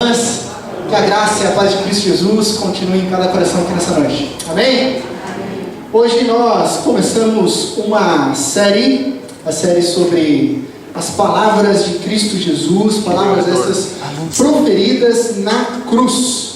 Que a graça e a paz de Cristo Jesus continue em cada coração aqui nessa noite. Amém? Hoje nós começamos uma série, a série sobre as palavras de Cristo Jesus, palavras essas proferidas na cruz.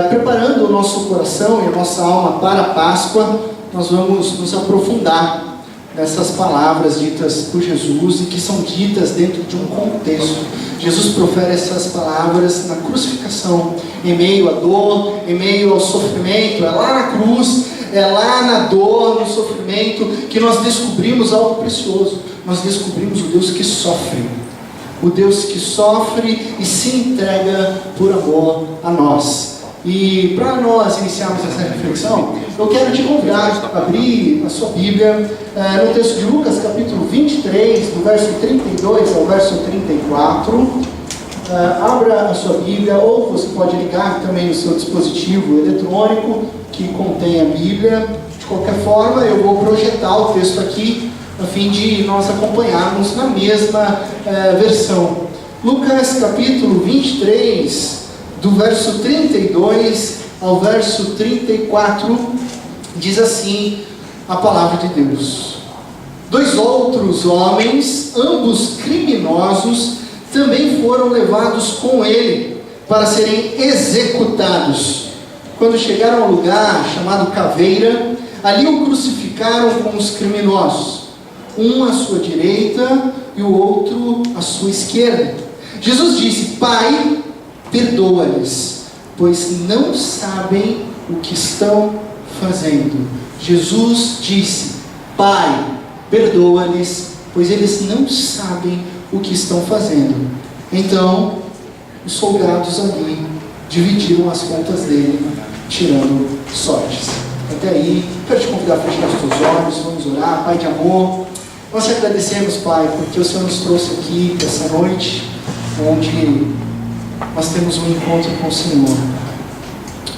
Preparando o nosso coração e a nossa alma para a Páscoa, nós vamos nos aprofundar nessas palavras ditas por Jesus e que são ditas dentro de um contexto. Jesus profere essas palavras na crucificação, em meio à dor, em meio ao sofrimento. É lá na cruz, é lá na dor, no sofrimento, que nós descobrimos algo precioso. Nós descobrimos o Deus que sofre. O Deus que sofre e se entrega por amor a nós. E para nós iniciarmos essa reflexão, eu quero te convidar a abrir a sua Bíblia no texto de Lucas, capítulo 23, do verso 32 ao verso 34. Abra a sua Bíblia, ou você pode ligar também no seu dispositivo eletrônico que contém a Bíblia. De qualquer forma, eu vou projetar o texto aqui, a fim de nós acompanharmos na mesma versão. Lucas, capítulo 23, do verso 32 ao verso 34, diz assim a palavra de Deus: 2 outros homens, ambos criminosos, também foram levados com ele para serem executados. Quando chegaram ao lugar chamado Caveira, ali o crucificaram com os criminosos, um à sua direita e o outro à sua esquerda. Jesus disse: Pai, perdoa-lhes, pois não sabem o que estão fazendo. Jesus disse: Pai, perdoa-lhes, pois eles não sabem o que estão fazendo. Então, os soldados ali dividiram as contas dele, tirando sortes. Até aí, quero te convidar a fechar os teus olhos, vamos orar. Pai de amor, nós te agradecemos, Pai, porque o Senhor nos trouxe aqui essa noite, onde nós temos um encontro com o Senhor,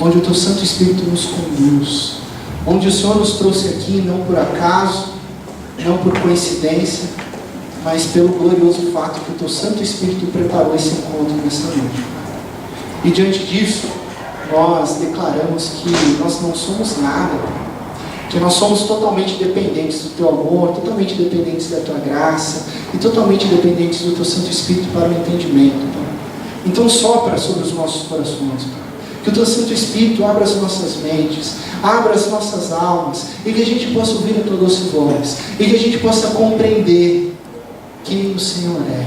onde o Teu Santo Espírito nos conduz, onde o Senhor nos trouxe aqui não por acaso, não por coincidência, mas pelo glorioso fato que o Teu Santo Espírito preparou esse encontro nessa noite. E diante disso, nós declaramos que nós não somos nada, que nós somos totalmente dependentes do Teu amor, totalmente dependentes da Tua graça e totalmente dependentes do Teu Santo Espírito para o entendimento, Pai. Então sopra sobre os nossos corações, Pai. Que o Teu Santo Espírito abra as nossas mentes, abra as nossas almas, e que a gente possa ouvir a Tua doce voz, e que a gente possa compreender quem o Senhor é.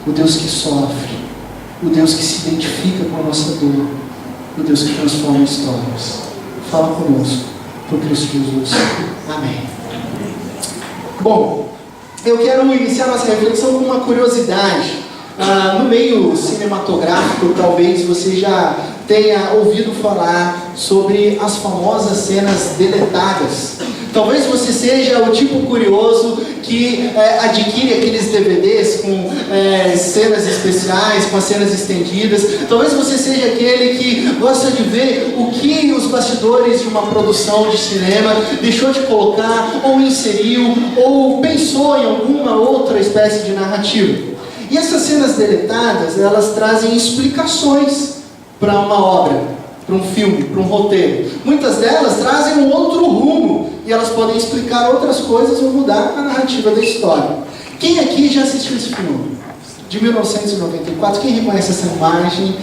O Deus que sofre, o Deus que se identifica com a nossa dor, o Deus que transforma histórias. Fala conosco, por Cristo Jesus. Amém. Bom, eu quero iniciar nossa reflexão com uma curiosidade. No meio cinematográfico, talvez você já tenha ouvido falar sobre as famosas cenas deletadas. Talvez você seja o tipo curioso que adquire aqueles DVDs com cenas especiais, com as cenas estendidas. Talvez você seja aquele que gosta de ver o que os bastidores de uma produção de cinema deixou de colocar, ou inseriu, ou pensou em alguma outra espécie de narrativa. E essas cenas deletadas, elas trazem explicações para uma obra, para um filme, para um roteiro. Muitas delas trazem um outro rumo, e elas podem explicar outras coisas ou mudar a narrativa da história. Quem aqui já assistiu esse filme? De 1994, quem reconhece essa imagem?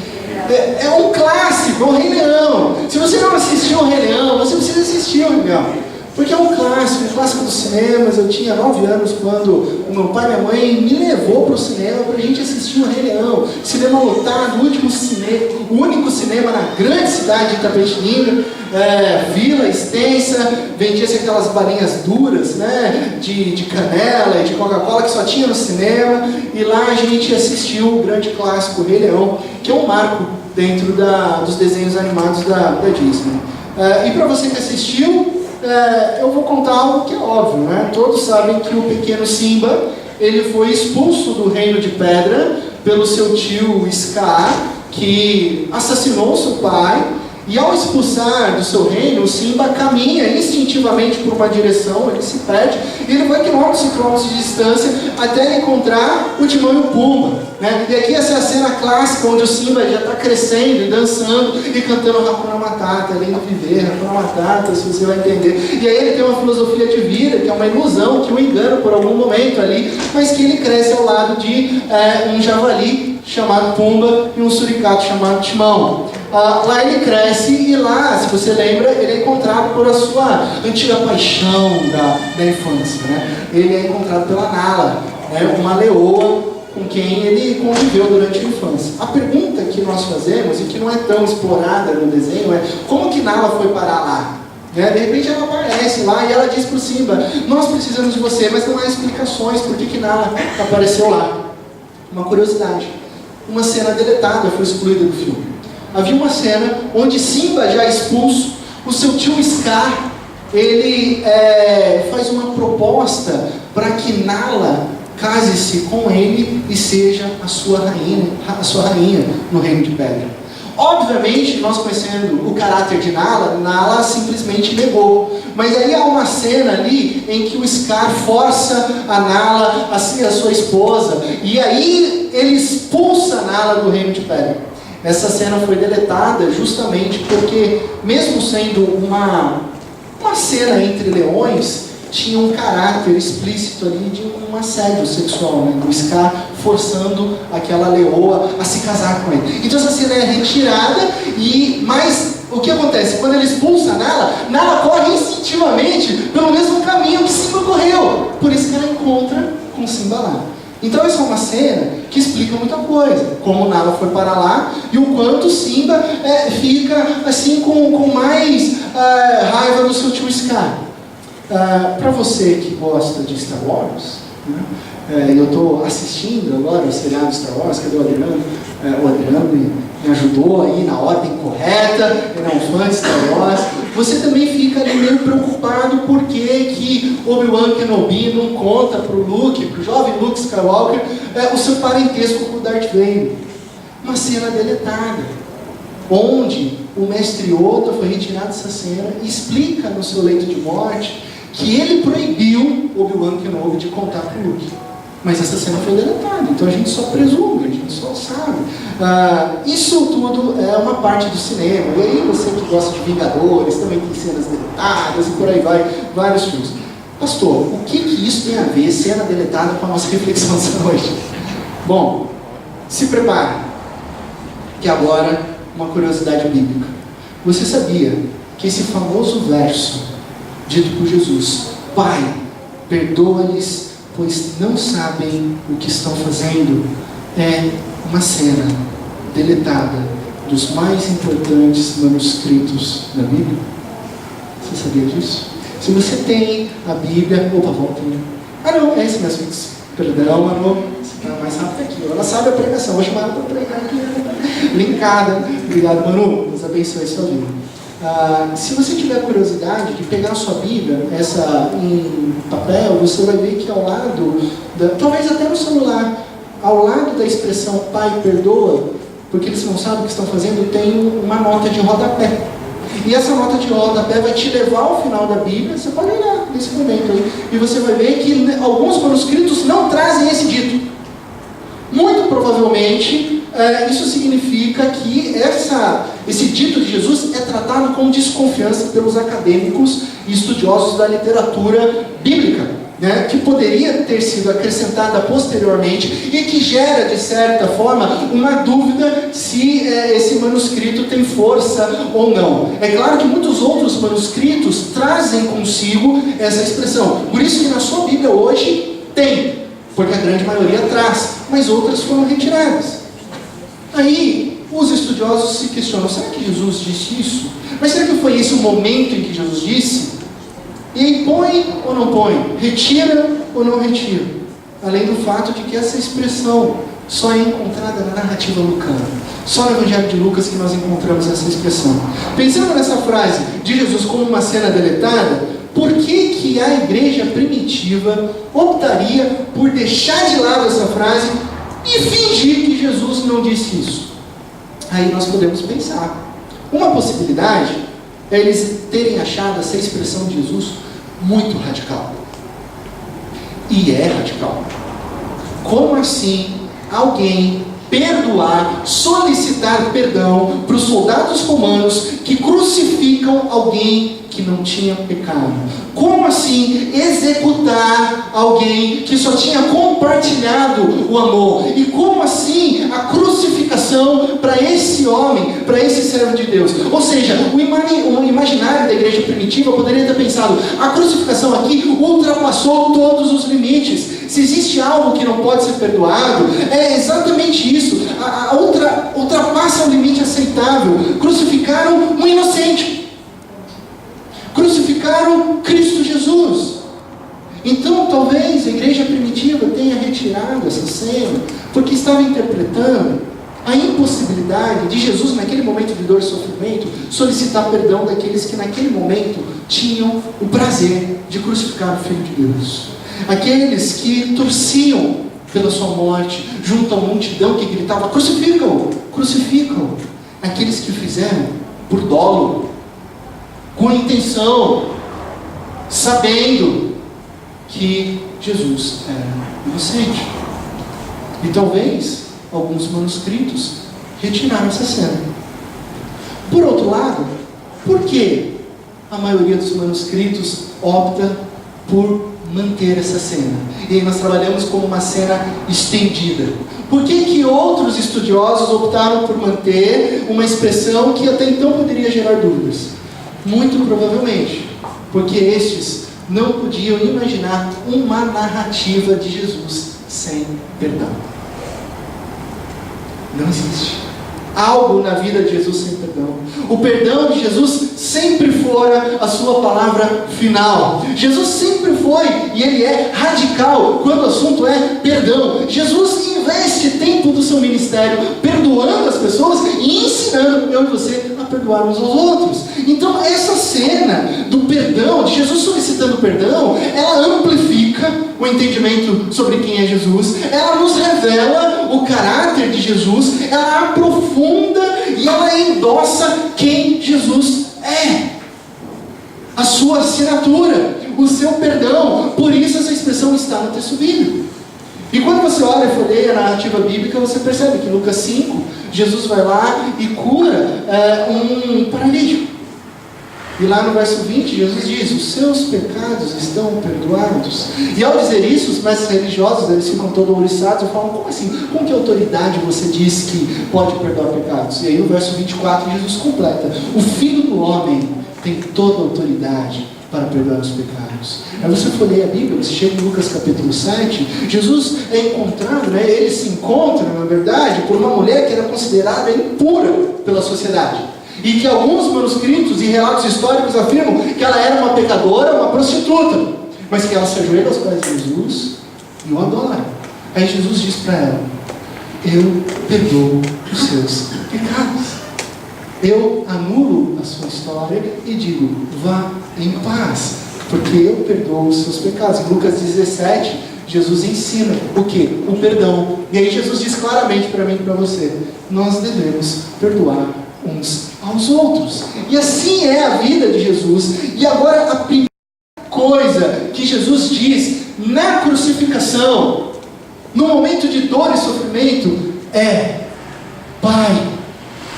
É um clássico, é o Rei Leão. Se você não assistiu o Rei Leão, você precisa assistir o Rei Leão. Porque é um clássico dos cinemas. Eu tinha 9 anos quando o meu pai e minha mãe me levou para o cinema para a gente assistir o Rei Leão. Cinema lotado, o único cinema na grande cidade de Itapetininga, vila extensa, vendia-se aquelas balinhas duras, né, de canela e de Coca-Cola que só tinha no cinema. E lá a gente assistiu o grande clássico Rei Leão, que é um marco dentro dos desenhos animados da Disney. E para você que assistiu, eu vou contar algo que é óbvio, né? Todos sabem que o pequeno Simba, ele foi expulso do Reino de Pedra pelo seu tio Scar, que assassinou seu pai, E ao expulsar do seu reino, o Simba caminha instintivamente por uma direção, ele se perde, e ele vai quilômetros e quilômetros de distância até encontrar o Timão e o Pumba, né? E aqui essa é a cena clássica, onde o Simba já está crescendo, e dançando, e cantando Hakuna Matata, lindo viver, Hakuna Matata, se você vai entender. E aí ele tem uma filosofia de vida, que é uma ilusão, que o engana por algum momento ali, mas que ele cresce ao lado de um javali chamado Pumba e um suricato chamado Timão. Lá ele cresce e lá, se você lembra, ele é encontrado por a sua antiga paixão da infância, né? Ele é encontrado pela Nala, né? Uma leoa com quem ele conviveu durante a infância. A pergunta que nós fazemos, e que não é tão explorada no desenho, é como que Nala foi parar lá? Né? De repente ela aparece lá e ela diz para o Simba: nós precisamos de você, mas não há explicações por que Nala apareceu lá. Uma curiosidade, uma cena deletada foi excluída do filme. Havia uma cena onde Simba, já expulso, o seu tio Scar, ele faz uma proposta para que Nala case-se com ele e seja a sua rainha no Reino de Pedra. Obviamente, nós conhecendo o caráter de Nala, Nala simplesmente negou. Mas aí há uma cena ali em que o Scar força a Nala a ser a sua esposa, e aí ele expulsa Nala do Reino de Pedra. Essa cena foi deletada justamente porque, mesmo sendo uma cena entre leões, tinha um caráter explícito ali de um assédio sexual, né? Do Scar forçando aquela leoa a se casar com ele. Então essa cena é retirada, mas o que acontece? Quando ele expulsa Nala corre instintivamente pelo mesmo caminho que Simba correu. Por isso que ela encontra com Simba lá. Então essa é uma cena que explica muita coisa, como Nala foi para lá e o quanto Simba fica assim com mais raiva do seu tio Scar. Para você que gosta de Star Wars, né? Eu estou assistindo agora o seriado Star Wars, que é do Adriano. O Adriano me ajudou aí na ordem correta, ele é um fã de Star Wars. Você também fica ali meio preocupado porque Obi-Wan Kenobi não conta para o Luke, para o jovem Luke Skywalker, o seu parentesco com o Darth Vader. Uma cena deletada, onde o mestre Yoda foi retirado dessa cena e explica no seu leito de morte que ele proibiu Obi-Wan Kenobi de contar para o Luke. Mas essa cena foi deletada, então a gente só presume, a gente só sabe. Isso tudo é uma parte do cinema. E aí você que gosta de Vingadores, também tem cenas deletadas e por aí vai, vários filmes. Pastor, o que isso tem a ver, cena deletada, com a nossa reflexão essa noite? Bom, se prepare, que agora uma curiosidade bíblica. Você sabia que esse famoso verso dito por Jesus, Pai, perdoa-lhes, pois não sabem o que estão fazendo, é uma cena deletada dos mais importantes manuscritos da Bíblia? Você sabia disso? Se você tem a Bíblia... Opa, volta aí. Não, é esse mesmo. Perdão, Manu. Você está mais rápido aqui. Ela sabe a pregação. Vou chamar ela para pregar aqui. Linkada. Obrigado, Manu. Deus abençoe a sua vida. Se você tiver curiosidade de pegar a sua Bíblia, essa em papel, você vai ver que ao lado, talvez até no celular, ao lado da expressão Pai perdoa, porque eles não sabem o que estão fazendo, tem uma nota de rodapé. E essa nota de rodapé vai te levar ao final da Bíblia, você pode olhar nesse momento aí, e você vai ver que alguns manuscritos não trazem esse dito. Muito provavelmente, isso significa que esse dito de Jesus é tratado com desconfiança pelos acadêmicos e estudiosos da literatura bíblica, né, que poderia ter sido acrescentada posteriormente e que gera, de certa forma, uma dúvida se esse manuscrito tem força ou não. É claro que muitos outros manuscritos trazem consigo essa expressão. Por isso que na sua Bíblia hoje tem, porque a grande maioria traz, mas outras foram retiradas. Aí, os estudiosos se questionam, será que Jesus disse isso? Mas será que foi esse o momento em que Jesus disse? E aí, põe ou não põe? Retira ou não retira? Além do fato de que essa expressão só é encontrada na narrativa lucana. Só no Evangelho de Lucas que nós encontramos essa expressão. Pensando nessa frase de Jesus como uma cena deletada, por que a igreja primitiva optaria por deixar de lado essa frase e fingir que Jesus não disse isso? Aí nós podemos pensar, Uma possibilidade é eles terem achado essa expressão de Jesus muito radical. E é radical. Como assim alguém perdoar, solicitar perdão para os soldados romanos que crucificam alguém que não tinha pecado? Como assim executar alguém que só tinha compartilhado o amor? E como assim a crucificação para esse homem, para esse servo de Deus? Ou seja, o imaginário da igreja primitiva poderia ter pensado: a crucificação aqui ultrapassou todos os limites. Se existe algo que não pode ser perdoado, é exatamente isso. Ultrapassa o limite aceitável. Crucificaram um inocente. Crucificaram Cristo Jesus. Então talvez a igreja primitiva tenha retirado essa cena, porque estava interpretando a impossibilidade de Jesus, naquele momento de dor e sofrimento, solicitar perdão daqueles que naquele momento tinham o prazer de crucificar o Filho de Deus. Aqueles que torciam pela sua morte, junto à multidão que gritava: crucificam, crucificam. Aqueles que fizeram por dolo, com intenção, sabendo que Jesus era inocente. E talvez alguns manuscritos retiraram essa cena. Por outro lado, por que a maioria dos manuscritos opta por manter essa cena? E nós trabalhamos como uma cena estendida. Por que outros estudiosos optaram por manter uma expressão que até então poderia gerar dúvidas? Muito provavelmente porque estes não podiam imaginar uma narrativa de Jesus sem perdão. Não existe algo na vida de Jesus sem perdão. O perdão de Jesus sempre fora a sua palavra final. Jesus sempre foi, e ele é radical quando o assunto é perdão. Jesus investe tempo do seu ministério perdoando as pessoas e ensinando eu e você a perdoar uns aos outros. Então essa cena do perdão, de Jesus solicitando perdão, ela amplifica o entendimento sobre quem é Jesus, ela nos revela o caráter de Jesus, ela aprofunda e ela endossa quem Jesus é, a sua assinatura, o seu perdão. Por isso essa expressão está no texto bíblico. E quando você olha e folheia a narrativa bíblica, você percebe que em Lucas 5, Jesus vai lá e cura um paralítico. E lá no verso 20, Jesus diz: os seus pecados estão perdoados. E ao dizer isso, os mestres religiosos, eles ficam todos ouriçados e falam: como assim? Com que autoridade você diz que pode perdoar pecados? E aí no verso 24, Jesus completa: o Filho do Homem tem toda a autoridade para perdoar os pecados. Aí você folheia a Bíblia, você chega em Lucas capítulo 7, Jesus é encontrado, ele se encontra, na verdade, por uma mulher que era considerada impura pela sociedade. E que alguns manuscritos e relatos históricos afirmam que ela era uma pecadora, uma prostituta, mas que ela se ajoelha aos pés de Jesus e o adora. Aí Jesus diz para ela: eu perdoo os seus pecados, eu anulo a sua história e digo: vá em paz, porque eu perdoo os seus pecados. Em Lucas 17, Jesus ensina o que? O perdão. E aí Jesus diz claramente para mim e para você: nós devemos perdoar uns aos outros. E assim é a vida de Jesus. E agora a primeira coisa que Jesus diz na crucificação, no momento de dor e sofrimento, é: Pai,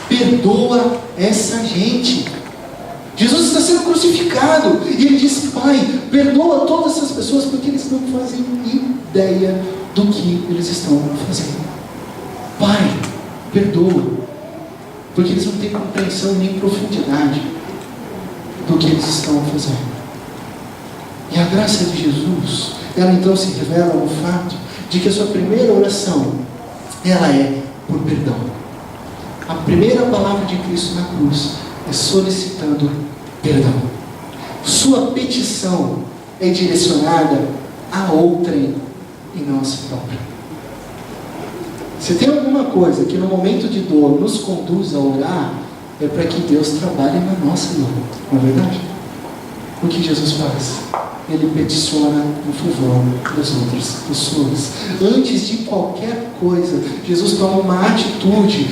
perdoa essa gente. Jesus está sendo crucificado e ele diz: Pai, perdoa todas essas pessoas, porque eles não fazem ideia do que eles estão fazendo. Pai, perdoa, porque eles não têm compreensão nem profundidade do que eles estão fazendo. E a graça de Jesus, ela então se revela no fato de que a sua primeira oração, ela é por perdão. A primeira palavra de Cristo na cruz é solicitando perdão. Sua petição é direcionada a outrem e não a si própria. Se tem alguma coisa que no momento de dor nos conduz a orar, é para que Deus trabalhe na nossa dor. Não é verdade? O que Jesus faz? ele peticiona o favor das outras pessoas. Antes de qualquer coisa, Jesus toma uma atitude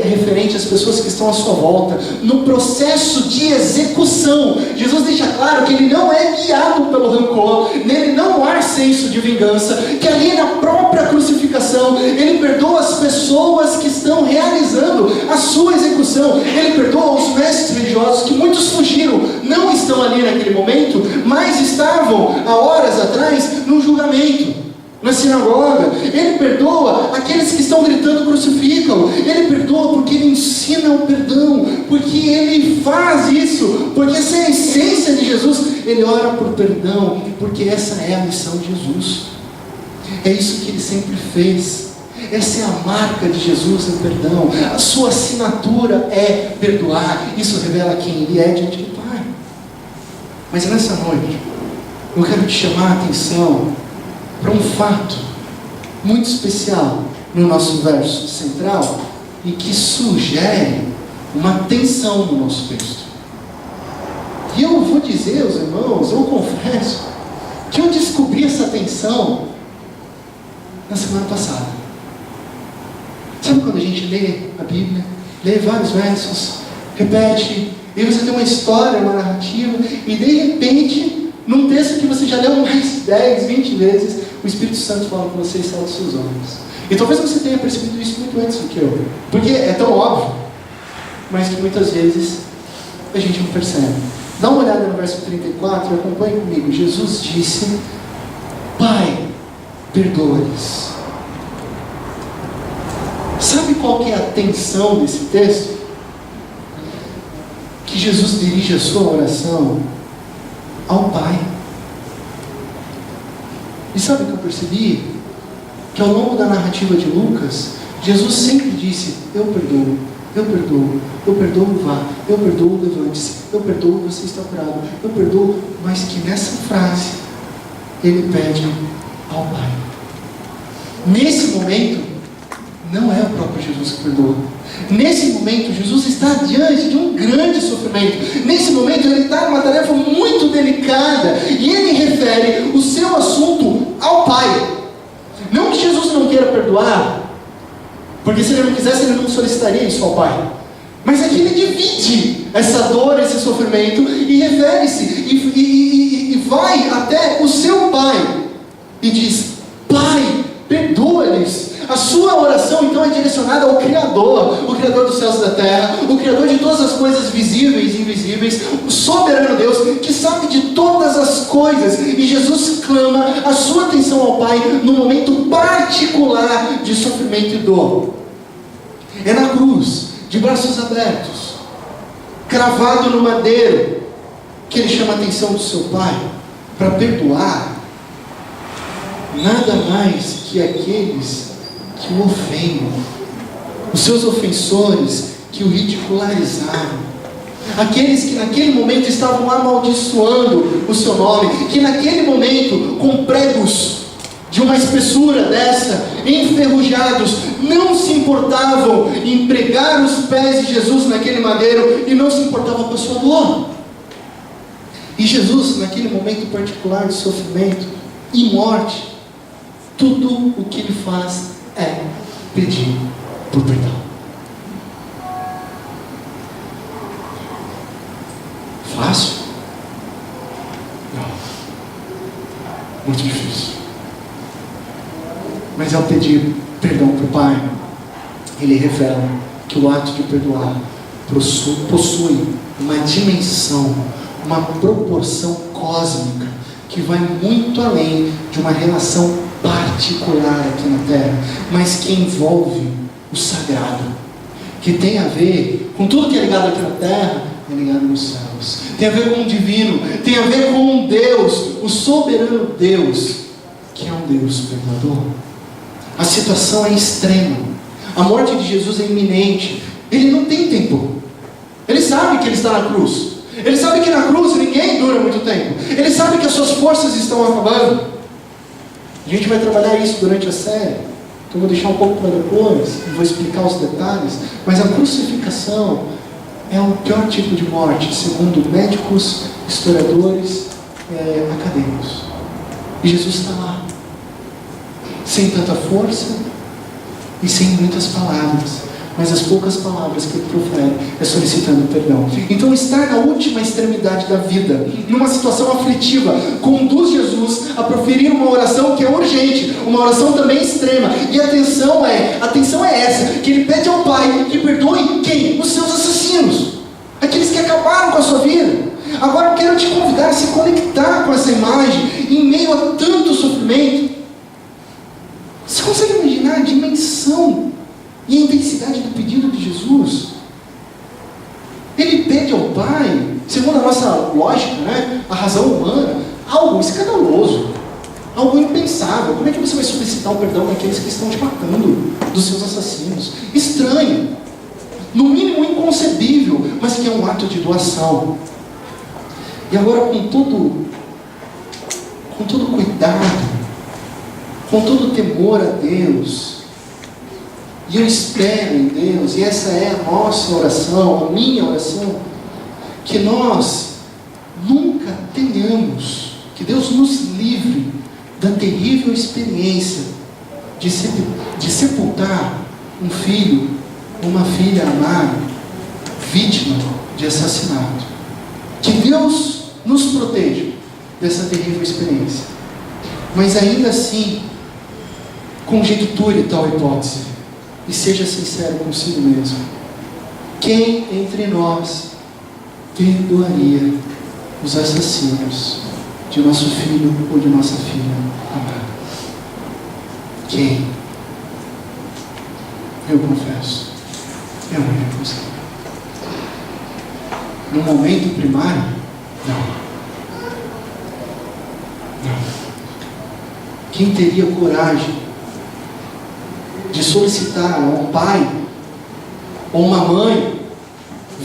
referente às pessoas que estão à sua volta. No processo de execução, Jesus deixa claro que ele não é guiado pelo rancor, nele não há senso de vingança, que ali na própria crucificação, ele perdoa as pessoas que estão realizando a sua execução. Ele perdoa os mestres religiosos, que muitos fugiram, não estão ali naquele momento, mas estavam há horas atrás no julgamento, na sinagoga. Ele perdoa aqueles que estão gritando crucificam. Ele perdoa porque ele ensina o perdão, porque ele faz isso, porque essa é a essência de Jesus. Ele ora por perdão, porque essa é a missão de Jesus. É isso que ele sempre fez. Essa é a marca de Jesus, o perdão. A sua assinatura é perdoar. Isso revela quem ele é diante do Pai. Mas nessa noite, eu quero te chamar a atenção para um fato muito especial no nosso verso central e que sugere uma tensão no nosso texto. E eu vou dizer aos irmãos, eu confesso, que eu descobri essa tensão na semana passada. Sabe quando a gente lê a Bíblia, lê vários versos, repete, e você tem uma história, uma narrativa, e de repente, num texto que você já leu mais 10, 20 vezes, o Espírito Santo fala com você e salta os seus olhos. E talvez você tenha percebido isso muito antes do que eu, porque é tão óbvio, mas que muitas vezes a gente não percebe. Dá uma olhada no verso 34 e acompanhe comigo. Jesus disse: Pai, perdoa-lhes. Sabe qual que é a tensão desse texto? Que Jesus dirige a sua oração ao Pai. E sabe o que eu percebi? Que ao longo da narrativa de Lucas, Jesus sempre disse: eu perdoo, eu perdoo, eu perdoo, vá, eu perdoo, levante-se, eu perdoo, você está curado, eu perdoo. Mas que nessa frase ele pede ao Pai. Nesse momento, não é o próprio Jesus que perdoa. Nesse momento, Jesus está diante de um grande sofrimento. Nesse momento, ele está numa tarefa muito delicada. E ele refere o seu assunto ao Pai. Não que Jesus não queira perdoar, porque se ele não quisesse, ele não solicitaria isso ao Pai. Mas é que ele divide essa dor, esse sofrimento, e refere-se, e vai até o seu Pai, e diz: Pai, perdoa-lhes. A sua oração então é direcionada ao Criador, o Criador dos céus e da terra, o Criador de todas as coisas visíveis e invisíveis, o soberano Deus, que sabe de todas as coisas. E Jesus clama a sua atenção ao Pai no momento particular de sofrimento e dor. É na cruz, de braços abertos, cravado no madeiro, que ele chama a atenção do seu Pai para perdoar nada mais que aqueles que o ofendem, os seus ofensores que o ridicularizaram, aqueles que naquele momento estavam amaldiçoando o seu nome, que naquele momento, com pregos de uma espessura dessa, enferrujados, não se importavam em pregar os pés de Jesus naquele madeiro e não se importavam com a sua dor. E Jesus, naquele momento particular de sofrimento e morte, tudo o que ele faz é pedir por perdão. Fácil? Não. Muito difícil. Mas ao pedir perdão para o Pai, ele revela que o ato de perdoar possui uma dimensão, uma proporção cósmica, que vai muito além de uma relação particular aqui na terra, mas que envolve o sagrado, que tem a ver com tudo que é ligado aqui na terra, é ligado nos céus, tem a ver com o divino, tem a ver com um Deus, o soberano Deus, que é um Deus perdoador. A situação é extrema, a morte de Jesus é iminente, ele não tem tempo, ele sabe que ele está na cruz, ele sabe que na cruz ninguém dura muito tempo, ele sabe que as suas forças estão acabando. A gente vai trabalhar isso durante a série, então eu vou deixar um pouco para depois, e vou explicar os detalhes, mas a crucificação é o pior tipo de morte, segundo médicos, historiadores acadêmicos. E Jesus está lá, sem tanta força e sem muitas palavras, mas as poucas palavras que ele profere é solicitando perdão. Então estar na última extremidade da vida, numa situação aflitiva, conduz Jesus a proferir uma oração que é urgente, uma oração também extrema. E a atenção é essa, que ele pede ao Pai que perdoe quem? Os seus assassinos, aqueles que acabaram com a sua vida. Agora eu quero te convidar a se conectar com essa imagem em meio a tanto sofrimento. Você consegue imaginar a dimensão e a intensidade do pedido de Jesus? Ele pede ao Pai, segundo a nossa lógica, a razão humana, algo escandaloso, algo impensável. Como é que você vai solicitar o perdão daqueles que estão te matando, dos seus assassinos? Estranho, no mínimo inconcebível, mas que é um ato de doação. E agora, com todo cuidado, com todo temor a Deus, e eu espero em Deus, e essa é a nossa oração, a minha oração, que nós nunca tenhamos, que Deus nos livre da terrível experiência de sepultar um filho, uma filha amada, vítima de assassinato. Que Deus nos proteja dessa terrível experiência. Mas ainda assim, conjecture tal hipótese e seja sincero consigo mesmo. Quem entre nós perdoaria os assassinos de nosso filho ou de nossa filha amada? Quem? Eu confesso, eu não ia conseguir. No momento primário, não. Quem teria coragem de solicitar a um pai ou uma mãe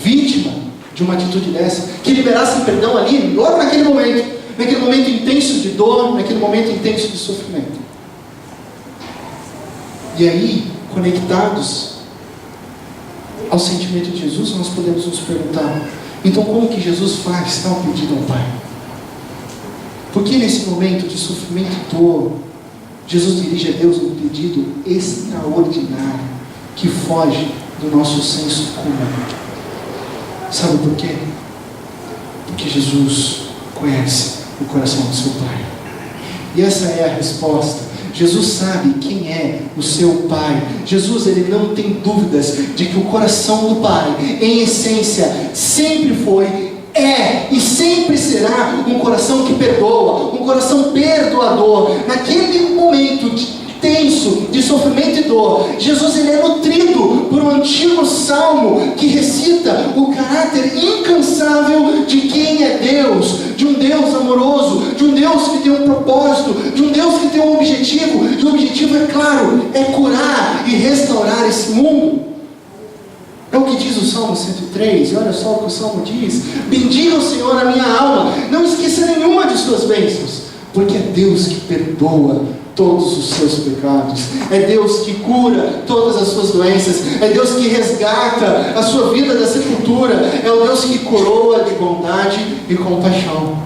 vítima de uma atitude dessa, que liberasse perdão ali, logo naquele momento intenso de dor, naquele momento intenso de sofrimento? E aí, conectados ao sentimento de Jesus, nós podemos nos perguntar: então como que Jesus faz tal pedido ao Pai? Porque nesse momento de sofrimento e dor, Jesus dirige a Deus um pedido extraordinário, que foge do nosso senso comum. Sabe por quê? Porque Jesus conhece o coração do seu Pai. E essa é a resposta. Jesus sabe quem é o seu Pai. Jesus, ele não tem dúvidas de que o coração do Pai, em essência, sempre foi, é e sempre será um coração que perdoa, um coração perdoador. Naquele momento tenso de sofrimento e dor, Jesus, ele é nutrido por um antigo salmo que recita o caráter incansável de quem é Deus, de um Deus amoroso, de um Deus que tem um propósito, de um Deus que tem um objetivo, e o objetivo, é claro, é curar e restaurar esse mundo. É o que diz o Salmo 103, e olha só o que o Salmo diz: bendiga o Senhor a minha alma, não esqueça nenhuma de suas bênçãos, porque é Deus que perdoa todos os seus pecados, é Deus que cura todas as suas doenças, é Deus que resgata a sua vida da sepultura, é o Deus que coroa de bondade e compaixão.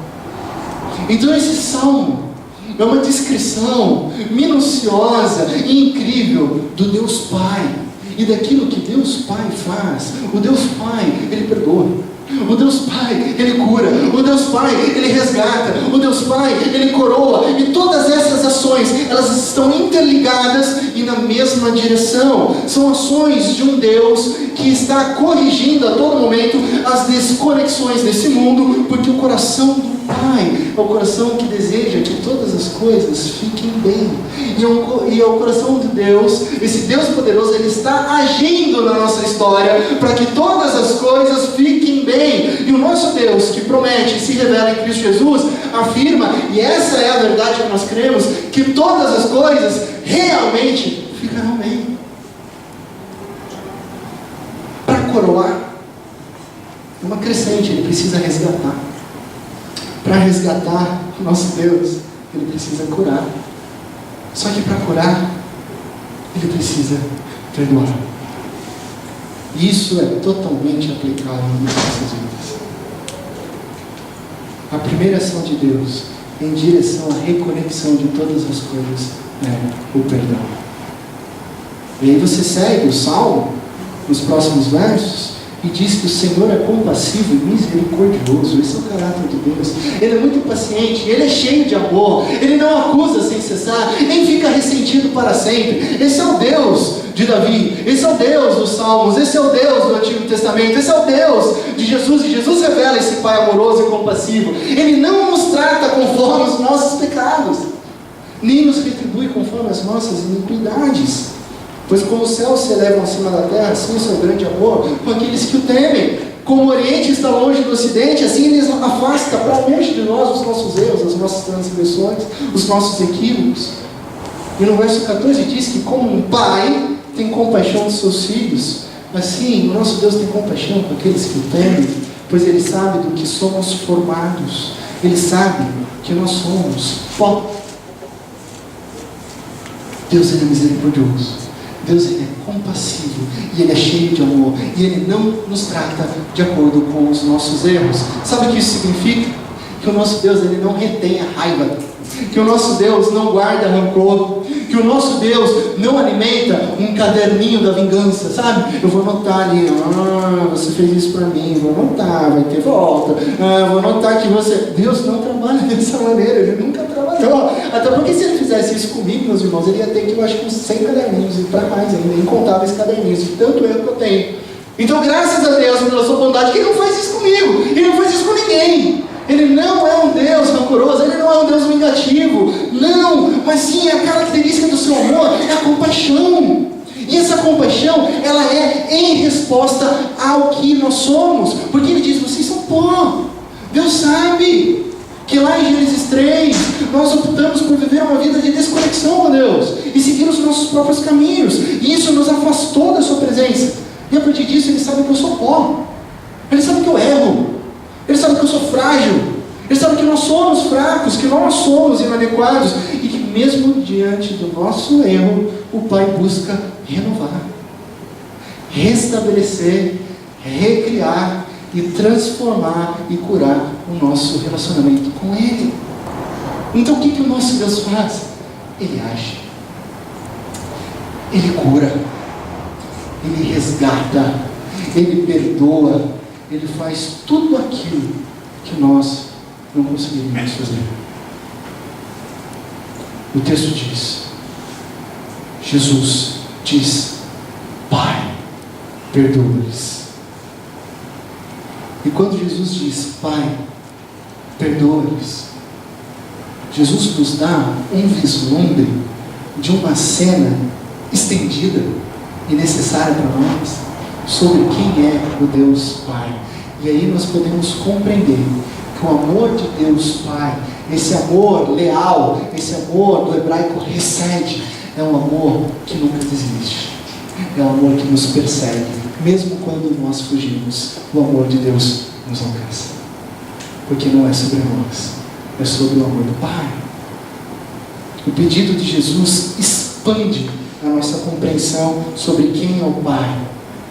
Então esse salmo é uma descrição minuciosa e incrível do Deus Pai, e daquilo que Deus Pai faz. O Deus Pai, ele perdoa. O Deus Pai, ele cura. O Deus Pai, ele resgata. O Deus Pai, ele coroa. E todas essas ações, elas estão interligadas e na mesma direção. São ações de um Deus que está corrigindo a todo momento as desconexões desse mundo, porque o coração do Pai é o coração que deseja que todas as coisas fiquem bem. E é o coração de Deus, esse Deus poderoso, ele está agindo na nossa história para que todas as coisas fiquem bem. E o nosso Deus, que promete e se revela em Cristo Jesus, afirma, e essa é a verdade que nós cremos, que todas as coisas realmente ficarão bem. Para coroar, é uma crescente, ele precisa resgatar. Para resgatar o nosso Deus, ele precisa curar. Só que para curar, ele precisa perdoar. E isso é totalmente aplicável nas nossas vidas. A primeira ação de Deus em direção à reconexão de todas as coisas é o perdão. E aí você segue o Salmo, nos próximos versos, e diz que o Senhor é compassivo e misericordioso. Esse é o caráter de Deus. Ele é muito paciente, Ele é cheio de amor, Ele não acusa sem cessar, nem fica ressentido para sempre. Esse é o Deus de Davi, esse é o Deus dos Salmos, esse é o Deus do Antigo Testamento, esse é o Deus de Jesus, e Jesus revela esse Pai amoroso e compassivo. Ele não nos trata conforme os nossos pecados, nem nos retribui conforme as nossas iniquidades. Pois como os céus se elevam acima da terra, assim é o seu grande amor com aqueles que o temem. Como o Oriente está longe do Ocidente, assim Ele afasta para longe de nós os nossos erros, as nossas transgressões, os nossos equívocos. E no verso 14 diz que como um pai tem compaixão dos seus filhos, assim o nosso Deus tem compaixão com aqueles que o temem, pois Ele sabe do que somos formados. Ele sabe que nós somos pó. Deus, Ele é misericordioso. Deus, Ele é compassivo, e Ele é cheio de amor, e Ele não nos trata de acordo com os nossos erros. Sabe o que isso significa? Que o nosso Deus, Ele não retém a raiva, que o nosso Deus não guarda rancor, que o nosso Deus não alimenta um caderninho da vingança, sabe? Eu vou anotar ali, você fez isso para mim, vou anotar, vai ter volta, vou anotar que você... Deus não trabalha dessa maneira, Ele nunca trabalhou. Até porque se Ele fizesse isso comigo, meus irmãos, Ele ia ter que, eu acho que uns 100 caderninhos, e para mais ainda, incontáveis caderninhos, de tanto erro que eu tenho. Então, graças a Deus, pela sua bondade, que Ele não faz isso comigo, Ele não faz isso com ninguém. Ele não é um Deus rancoroso, Ele não é um Deus vingativo, não, mas sim, a característica do seu amor é a compaixão. E essa compaixão, ela é em resposta ao que nós somos, porque Ele diz, vocês são pó. Deus sabe que lá em Gênesis 3, nós optamos por viver uma vida de desconexão com Deus, e seguir os nossos próprios caminhos, e isso nos afastou da sua presença, e a partir disso Ele sabe que eu sou pó, Ele sabe que eu erro, Ele sabe que eu sou frágil, Ele sabe que nós somos fracos, que nós somos inadequados, e que mesmo diante do nosso erro, o Pai busca renovar, restabelecer, recriar e transformar e curar o nosso relacionamento com Ele. Então o que o nosso Deus faz? Ele age, Ele cura, Ele resgata, Ele perdoa, Ele faz tudo aquilo que nós não conseguiríamos fazer. O texto diz, Jesus diz, Pai, perdoa-lhes. E quando Jesus diz, Pai, perdoa-lhes, Jesus nos dá um vislumbre de uma cena estendida e necessária para nós, sobre quem é o Deus Pai. E aí nós podemos compreender que o amor de Deus Pai, esse amor leal, esse amor do hebraico recede, é um amor que nunca desiste, é um amor que nos persegue, mesmo quando nós fugimos, o amor de Deus nos alcança, porque não é sobre nós, é sobre o amor do Pai. O pedido de Jesus expande a nossa compreensão sobre quem é o Pai,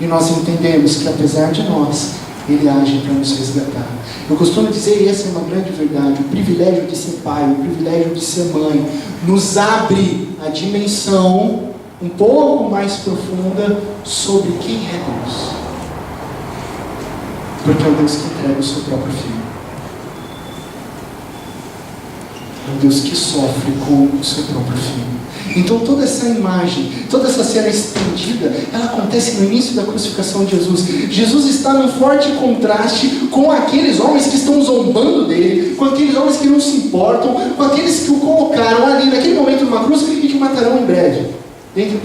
e nós entendemos que apesar de nós, Ele age para nos resgatar. Eu costumo dizer, e essa é uma grande verdade, o privilégio de ser pai, o privilégio de ser mãe, nos abre a dimensão um pouco mais profunda sobre quem é Deus. Porque é o Deus que entrega o seu próprio filho. É o Deus que sofre com o seu próprio filho. Então toda essa imagem, toda essa cena estendida, ela acontece no início da crucificação de Jesus. Jesus está num forte contraste com aqueles homens que estão zombando dele, com aqueles homens que não se importam, com aqueles que o colocaram ali naquele momento numa cruz e que o matarão em breve, dentro de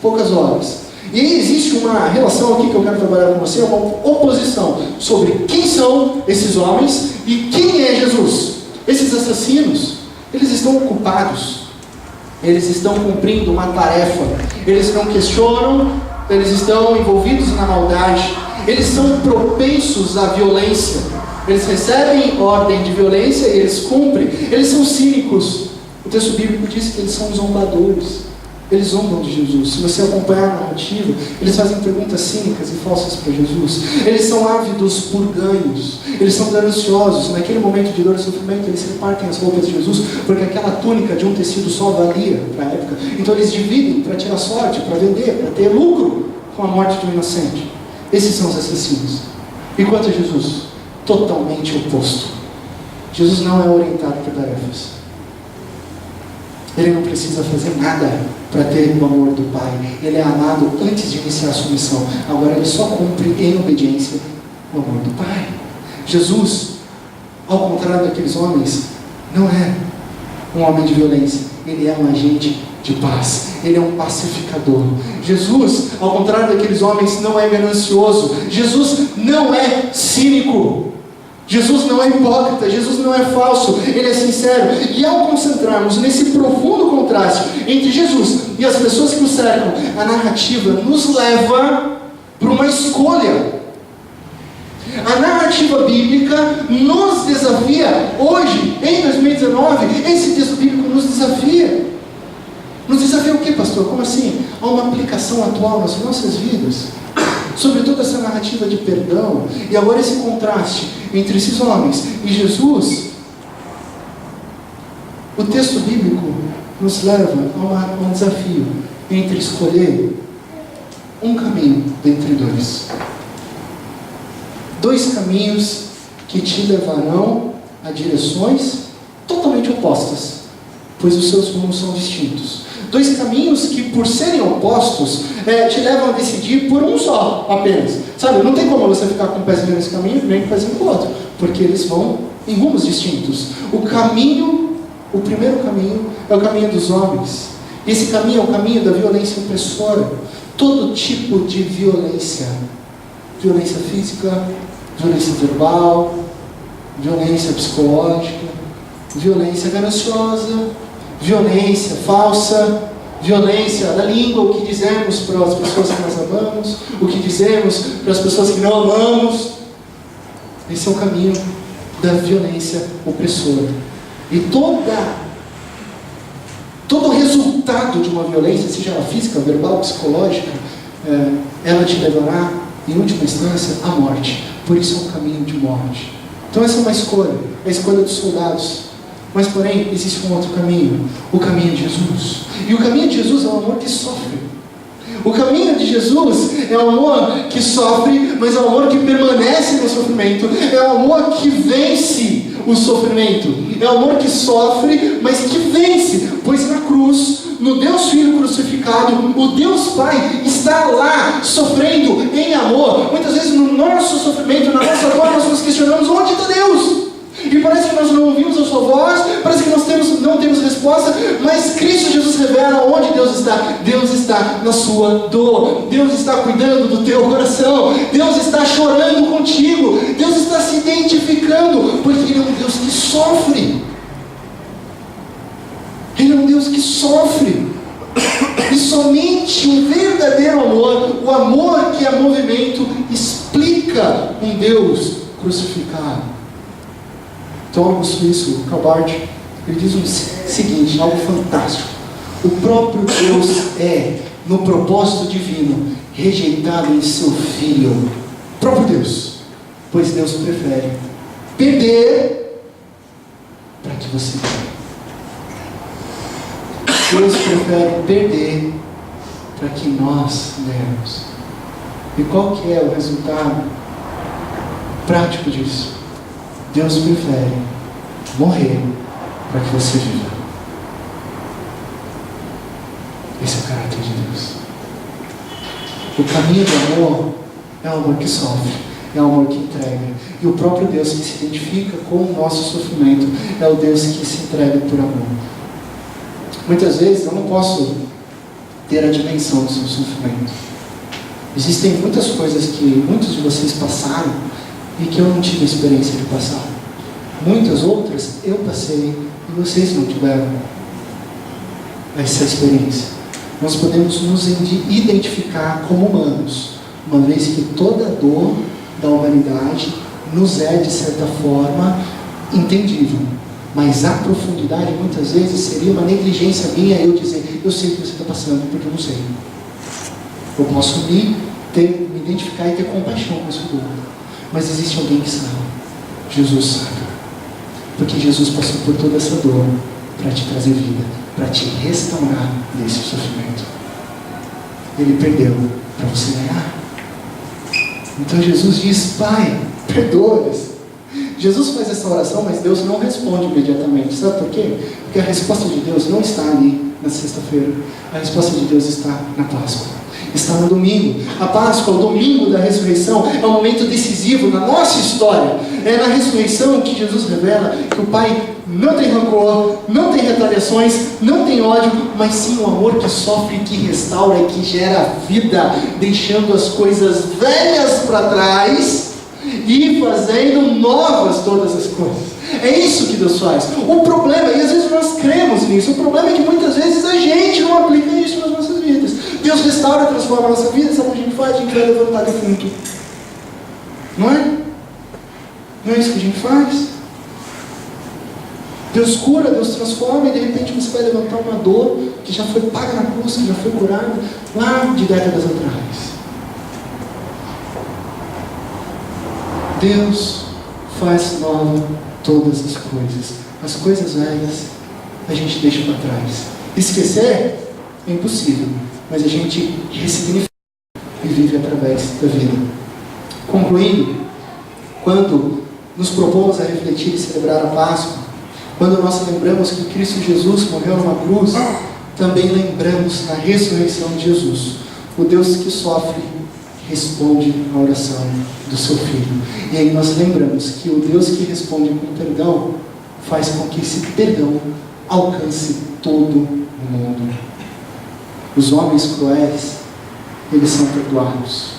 poucas horas. E aí existe uma relação aqui que eu quero trabalhar com você, uma oposição sobre quem são esses homens e quem é Jesus. Esses assassinos, eles estão ocupados, eles estão cumprindo uma tarefa, eles não questionam, eles estão envolvidos na maldade, eles são propensos à violência, eles recebem ordem de violência e eles cumprem, eles são cínicos. O texto bíblico diz que eles são zombadores, Eles zombam de Jesus. Se você acompanhar a narrativa, eles fazem perguntas cínicas e falsas para Jesus. Eles são ávidos por ganhos. Eles são gananciosos. Naquele momento de dor e sofrimento, eles repartem as roupas de Jesus, porque aquela túnica de um tecido só valia para a época. Então eles dividem para tirar sorte, para vender, para ter lucro com a morte de um inocente. Esses são os assassinos. E quanto a Jesus? Totalmente oposto. Jesus não é orientado por tarefas. Ele não precisa fazer nada para ter o amor do Pai. Ele é amado antes de iniciar a sua missão. Agora ele só cumpre em obediência o amor do Pai. Jesus, ao contrário daqueles homens, não é um homem de violência. Ele é um agente de paz. Ele é um pacificador. Jesus, ao contrário daqueles homens, não é ganancioso. Jesus não é cínico. Jesus não é hipócrita, Jesus não é falso, Ele é sincero. E ao concentrarmos nesse profundo contraste entre Jesus e as pessoas que o cercam, a narrativa nos leva para uma escolha. A narrativa bíblica nos desafia. Hoje, em 2019, esse texto bíblico nos desafia. Nos desafia o que, pastor? Como assim? Há uma aplicação atual nas nossas vidas sobre toda essa narrativa de perdão. E agora esse contraste entre esses homens e Jesus. O texto bíblico nos leva a um desafio entre escolher um caminho dentre dois. Dois caminhos que te levarão a direções totalmente opostas, pois os seus rumos são distintos. Dois caminhos que, por serem opostos, te levam a decidir por um só, apenas. Sabe, não tem como você ficar com um pezinho nesse caminho e nem com um pezinho no outro, porque eles vão em rumos distintos. O primeiro caminho é o caminho dos homens. Esse caminho é o caminho da violência opressora. Todo tipo de violência. Violência física, violência verbal, violência psicológica, violência gananciosa, violência falsa, violência da língua, o que dizemos para as pessoas que nós amamos, o que dizemos para as pessoas que não amamos. Esse é o caminho da violência opressora. E todo resultado de uma violência, seja ela física, verbal, psicológica, ela te levará, em última instância, à morte. Por isso é um caminho de morte. Então essa é uma escolha, é a escolha dos soldados. Mas porém, existe um outro caminho, o caminho de Jesus. E o caminho de Jesus é o amor que sofre. O caminho de Jesus é o amor que sofre, mas é o amor que permanece no sofrimento. É o amor que vence o sofrimento. É o amor que sofre, mas que vence. Pois na cruz, no Deus Filho crucificado, o Deus Pai está lá, sofrendo em amor. Muitas vezes no nosso sofrimento, na nossa dor, nós nos questionamos: onde está Deus? E parece que nós não ouvimos a sua voz, parece que nós não temos resposta, mas Cristo Jesus revela onde Deus está. Deus está na sua dor, Deus está cuidando do teu coração, Deus está chorando contigo, Deus está se identificando, porque Ele é um Deus que sofre. Ele é um Deus que sofre. E somente um verdadeiro amor, o amor que é movimento, explica um Deus crucificado. Teólogo suíço, Calbart, ele diz o seguinte, algo fantástico: o próprio Deus é, no propósito divino, rejeitado em seu Filho. O próprio Deus, pois Deus prefere perder para que você ganhe. Deus prefere perder para que nós ganhemos. E qual que é o resultado prático disso? Deus prefere morrer para que você viva. Esse é o caráter de Deus. O caminho do amor é o amor que sofre, é o amor que entrega. E o próprio Deus que se identifica com o nosso sofrimento é o Deus que se entrega por amor. Muitas vezes eu não posso ter a dimensão do seu sofrimento. Existem muitas coisas que muitos de vocês passaram e que eu não tive a experiência de passar. Muitas outras eu passei e vocês não tiveram essa experiência. Nós podemos nos identificar como humanos, uma vez que toda dor da humanidade nos é, de certa forma, entendível. Mas a profundidade, muitas vezes, seria uma negligência minha eu dizer, eu sei o que você está passando, porque eu não sei. Eu posso me identificar e ter compaixão com isso tudo. Mas existe alguém que sabe. Jesus sabe. Porque Jesus passou por toda essa dor para te trazer vida, para te restaurar desse sofrimento. Ele perdeu para você ganhar. Então Jesus diz, Pai, perdoa-lhes. Jesus faz essa oração, mas Deus não responde imediatamente. Sabe por quê? Porque a resposta de Deus não está ali na sexta-feira. A resposta de Deus está na Páscoa. Está no domingo. A Páscoa, o domingo da ressurreição, é um momento decisivo na nossa história. É na ressurreição que Jesus revela que o Pai não tem rancor, não tem retaliações, não tem ódio, mas sim um amor que sofre, que restaura e que gera vida, deixando as coisas velhas para trás e fazendo novas todas as coisas. É isso que Deus faz. O problema, e às vezes nós cremos nisso, o problema é que muitas vezes a gente não aplica isso nas nossas vidas. Deus restaura, transforma a nossa vida, sabe o que a gente faz? A gente vai levantar defunto. Não é? Não é isso que a gente faz? Deus cura, Deus transforma, e de repente você vai levantar uma dor que já foi paga na cruz, que já foi curada lá de décadas atrás. Deus faz nova todas as coisas. As coisas velhas a gente deixa para trás. Esquecer é impossível, mas a gente ressignifica e vive através da vida. Concluindo, quando nos propomos a refletir e celebrar a Páscoa, quando nós lembramos que Cristo Jesus morreu numa cruz, também lembramos na ressurreição de Jesus. O Deus que sofre responde à oração do seu Filho. E aí nós lembramos que o Deus que responde com perdão faz com que esse perdão alcance todo o mundo. Os homens cruéis, eles são perdoados.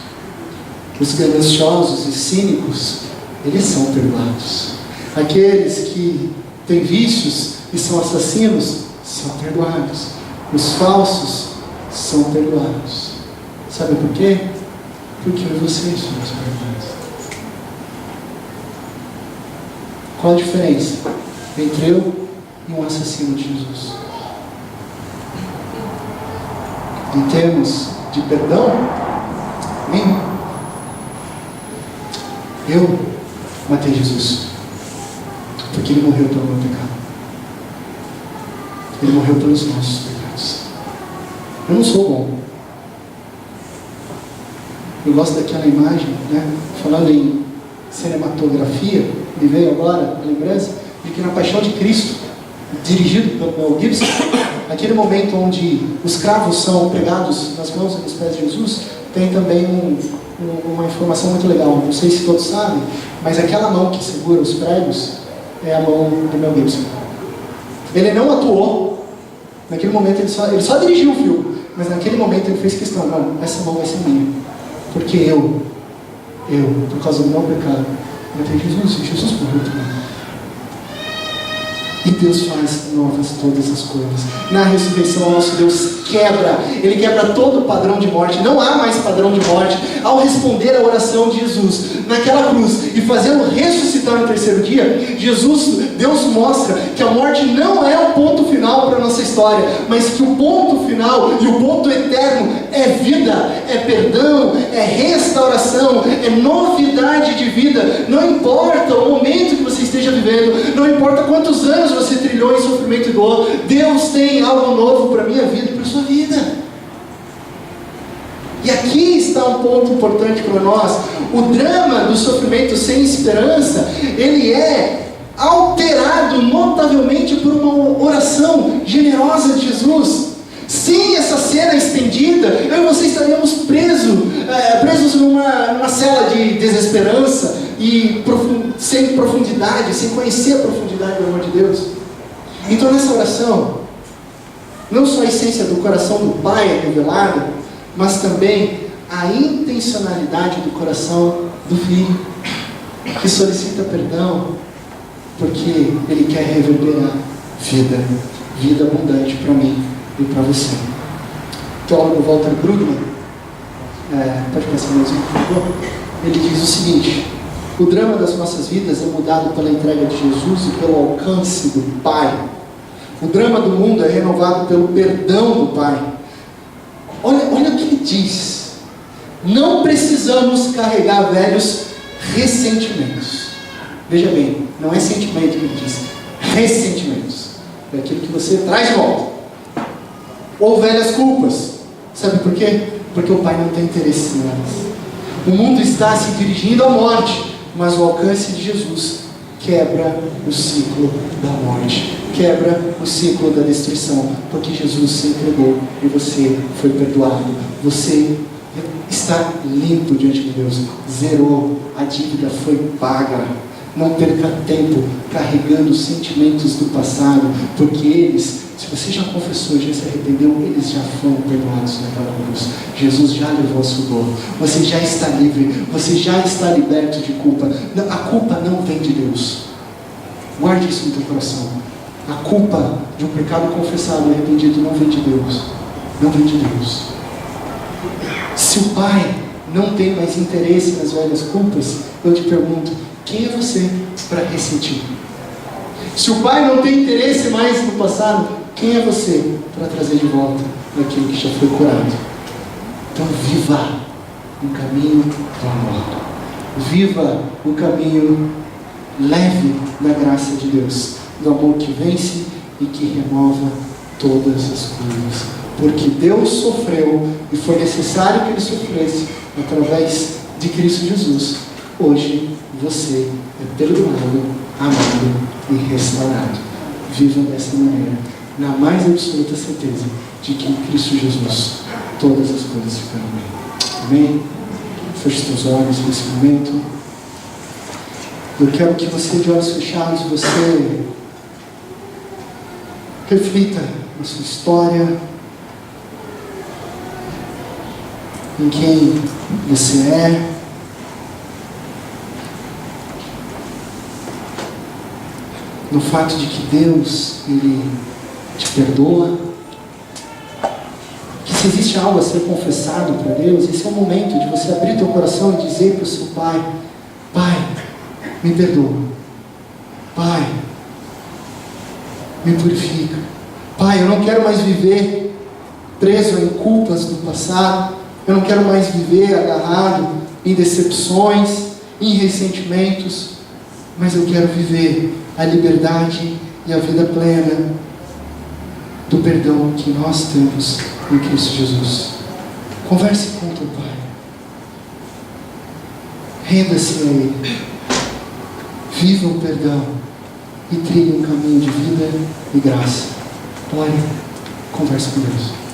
Os gananciosos e cínicos, eles são perdoados. Aqueles que têm vícios e são assassinos, são perdoados. Os falsos são perdoados. Sabe por quê? Porque eu e vocês somos perdoados. Qual a diferença entre eu e um assassino de Jesus? Em termos de perdão, nenhum. Eu matei Jesus porque Ele morreu pelo meu pecado. Ele morreu pelos nossos pecados. Eu não sou bom. Eu gosto daquela imagem, né? Falando em cinematografia, me veio agora a lembrança de que na Paixão de Cristo, dirigido pelo Mel Gibson, naquele momento onde os cravos são pregados nas mãos e nos pés de Jesus, tem também uma informação muito legal. Não sei se todos sabem, mas aquela mão que segura os pregos é a mão do Mel Gibson. Ele não atuou, naquele momento ele só dirigiu o filme, mas naquele momento ele fez questão, não, essa mão vai ser minha, porque eu, por causa do meu pecado, matei Jesus, e Jesus morreu também. E Deus faz novas todas as coisas. Na ressurreição, o nosso Deus quebra. Ele quebra todo o padrão de morte. Não há mais padrão de morte. Ao responder a oração de Jesus naquela cruz e fazê-lo ressuscitar no terceiro dia, Deus mostra que a morte não é o ponto final para a nossa história, mas que o ponto final e o ponto eterno é vida, é perdão, é restauração, é novidade de vida. Não importa o momento que você esteja vivendo, não importa quantos anos você trilhou em sofrimento e dor, Deus tem algo novo para a minha vida e para a sua vida. E aqui está um ponto importante para nós. O drama do sofrimento sem esperança, ele é alterado notavelmente por uma oração generosa de Jesus. Sem essa cena estendida, eu e você estaríamos presos numa cela de desesperança e sem profundidade, sem conhecer a profundidade do amor de Deus. Então nessa oração, não só a essência do coração do Pai é revelada, mas também a intencionalidade do coração do Filho, que solicita perdão, porque Ele quer reverberar vida abundante para mim e para você. O teólogo Walter Brueggemann, pode passar a música, por favor? Ele diz o seguinte: O drama das nossas vidas é mudado pela entrega de Jesus e pelo alcance do Pai. O drama do mundo é renovado pelo perdão do Pai. Olha o que ele diz. Não precisamos carregar velhos ressentimentos. Veja bem, não é sentimento que ele diz, ressentimentos. É aquilo que você traz de volta. Ou velhas culpas. Sabe por quê? Porque o Pai não tem interesse nelas. O mundo está se dirigindo à morte, mas o alcance de Jesus quebra o ciclo da morte, quebra o ciclo da destruição, porque Jesus se entregou e você foi perdoado. Você está limpo diante de Deus, zerou, a dívida foi paga. Não perca tempo carregando os sentimentos do passado, porque eles, se você já confessou, já se arrependeu, eles já foram perdoados naquela cruz. Jesus já levou a sua dor. Você já está livre, você já está liberto de culpa. A culpa não vem de Deus. Guarde isso no teu coração. A culpa de um pecado confessado e arrependido não vem de Deus. Não vem de Deus. Se o Pai não tem mais interesse nas velhas culpas, eu te pergunto, quem é você para ressentir? Se o Pai não tem interesse mais no passado, quem é você para trazer de volta aquilo que já foi curado? Então viva o caminho do amor. Viva o caminho leve da graça de Deus, do amor que vence e que remova todas as coisas. Porque Deus sofreu e foi necessário que Ele sofresse através de Cristo Jesus. Hoje você é perdoado, amado e restaurado. Viva dessa maneira, na mais absoluta certeza de que em Cristo Jesus todas as coisas ficarão bem. Amém? Feche seus olhos nesse momento. Eu quero que você, de olhos fechados, você reflita na sua história, em quem você é. No fato de que Deus, Ele te perdoa, que se existe algo a ser confessado para Deus, esse é o momento de você abrir teu coração e dizer para o seu Pai: Pai, me perdoa. Pai, me purifica. Pai, eu não quero mais viver preso em culpas do passado. Eu não quero mais viver agarrado em decepções, em ressentimentos, mas eu quero viver a liberdade e a vida plena do perdão que nós temos em Cristo Jesus. Converse com o teu Pai. Renda-se a Ele. Viva o perdão e trilhe um caminho de vida e graça. Ore, converse com Deus.